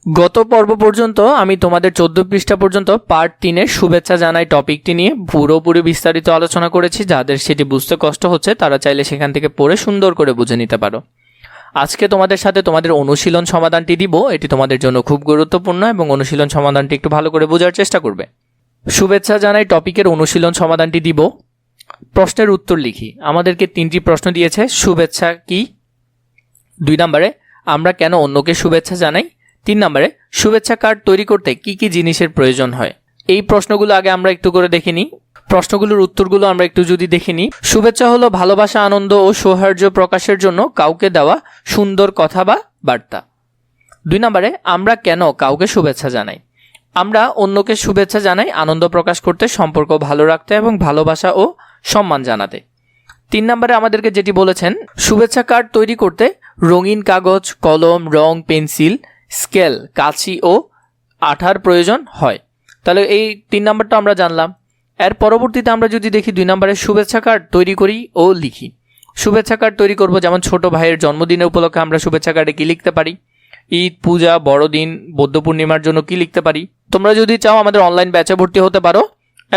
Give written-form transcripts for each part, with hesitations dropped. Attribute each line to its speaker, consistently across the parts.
Speaker 1: গত পর্ব পর্যন্ত আমি তোমাদের 14 পৃষ্ঠা পর্যন্ত পার্ট 3-এর শুভেচ্ছা জানাই টপিকটি নিয়ে পুরোপুরি বিস্তারিত আলোচনা করেছি। যাদের সেটি বুঝতে কষ্ট হচ্ছে তারা চাইলে সেখান থেকে পড়ে সুন্দর করে বুঝে নিতে পারো। আজকে তোমাদের সাথে তোমাদের অনুশীলন সমাধানটি দিব। এটি তোমাদের জন্য খুব গুরুত্বপূর্ণ এবং অনুশীলন সমাধানটি একটু ভালো করে বোঝার চেষ্টা করবে। শুভেচ্ছা জানাই টপিকের অনুশীলন সমাধানটি দিব। প্রশ্নের উত্তর লিখি। আমাদেরকে 3টি প্রশ্ন দিয়েছে। শুভেচ্ছা কি? 2 নম্বরে আমরা কেন অন্যকে শুভেচ্ছা জানাই? 3 নম্বরে শুভেচ্ছা কার্ড তৈরি করতে কি কি জিনিসের প্রয়োজন হয়? এই প্রশ্নগুলো আগে আমরা একটু করে দেখে নিই। প্রশ্নগুলোর উত্তরগুলো আমরা একটু যদি দেখে নিই। শুভেচ্ছা হলো ভালোবাসা, আনন্দ ও সৌহার্দ্য প্রকাশের জন্য কাউকে দেওয়া সুন্দর কথা বা বার্তা। 2 নম্বরে আমরা কেন কাউকে শুভেচ্ছা জানাই? আমরা অন্যকে শুভেচ্ছা জানাই আনন্দ প্রকাশ করতে, সম্পর্ক ভালো রাখতে এবং ভালোবাসা ও সম্মান জানাতে। 3 নম্বরে আমাদেরকে যেটি বলেছেন, শুভেচ্ছা কার্ড তৈরি করতে রঙিন কাগজ, কলম, রং, পেন্সিল, স্কেল, কাঁচি ও আঠার প্রয়োজন হয়। তাহলে এই 3 নম্বরটা আমরা জানলাম। এর পরবর্তীতে আমরা যদি দেখি 2 নম্বরে শুভেচ্ছা কার্ড তৈরি করি ও লিখি। শুভেচ্ছা কার্ড তৈরি করব, যেমন ছোট ভাইয়ের জন্মদিনের উপলক্ষে আমরা শুভেচ্ছা কার্ডে কি লিখতে পারি? ঈদ, পূজা, বড়দিন, বৌদ্ধ পূর্ণিমার জন্য কি লিখতে পারি? তোমরা যদি চাও আমাদের অনলাইন ব্যাচে ভর্তি হতে পারো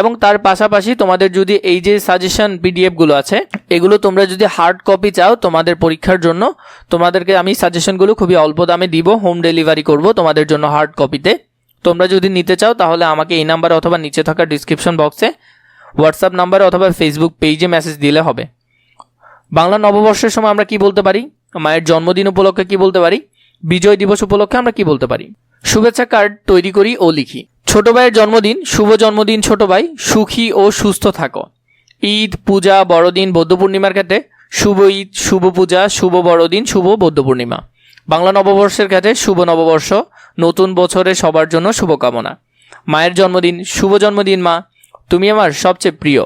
Speaker 1: এবং তার পাশাপাশি তোমাদের যদি এই যে সাজেশন পিডিএফগুলো আছে এগুলো তোমরা যদি হার্ড কপি চাও তোমাদের পরীক্ষার জন্য, তোমাদেরকে আমি সাজেশনগুলো খুবই অল্প দামে দিব, হোম ডেলিভারি করব তোমাদের জন্য হার্ড কপিতে। তোমরা যদি নিতে চাও তাহলে আমাকে এই নাম্বারে অথবা নিচে থাকা ডিসক্রিপশন বক্সে হোয়াটসঅ্যাপ নাম্বারে অথবা ফেসবুক পেজে মেসেজ দিলে হবে। বাংলা নববর্ষের সময় আমরা কি বলতে পারি? মায়ের জন্মদিন উপলক্ষে কি বলতে পারি? বিজয় দিবস উপলক্ষে আমরা কি বলতে পারি? শুভেচ্ছা কার্ড তৈরি করি ও লিখি। ছোট ভাইয়ের জন্মদিন, শুভ জন্মদিন ছোট ভাই, সুখী ও সুস্থ থাকো। ঈদ, পূজা, বড়দিন, বৌদ্ধ পূর্ণিমার ক্ষেত্রে শুভ ঈদ, শুভ পূজা, শুভ বড়দিন, শুভ বৌদ্ধ পূর্ণিমা। বাংলা নববর্ষের ক্ষেত্রে শুভ নববর্ষ, নতুন বছরে সবার জন্য শুভকামনা। মায়ের জন্মদিন, শুভ জন্মদিন মা, তুমি আমার সবচেয়ে প্রিয়।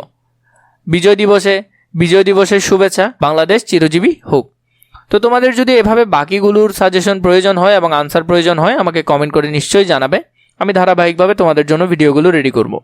Speaker 1: বিজয় দিবসের শুভেচ্ছা, বাংলাদেশ চিরজীবী হোক। তো তোমাদের যদি এভাবে বাকিগুলোর সাজেশন প্রয়োজন হয় এবং আনসার প্রয়োজন হয় আমাকে কমেন্ট করে নিশ্চয়ই জানাবে। আমি ধারাবাহিকভাবে তোমাদের জন্য ভিডিওগুলো রেডি করব।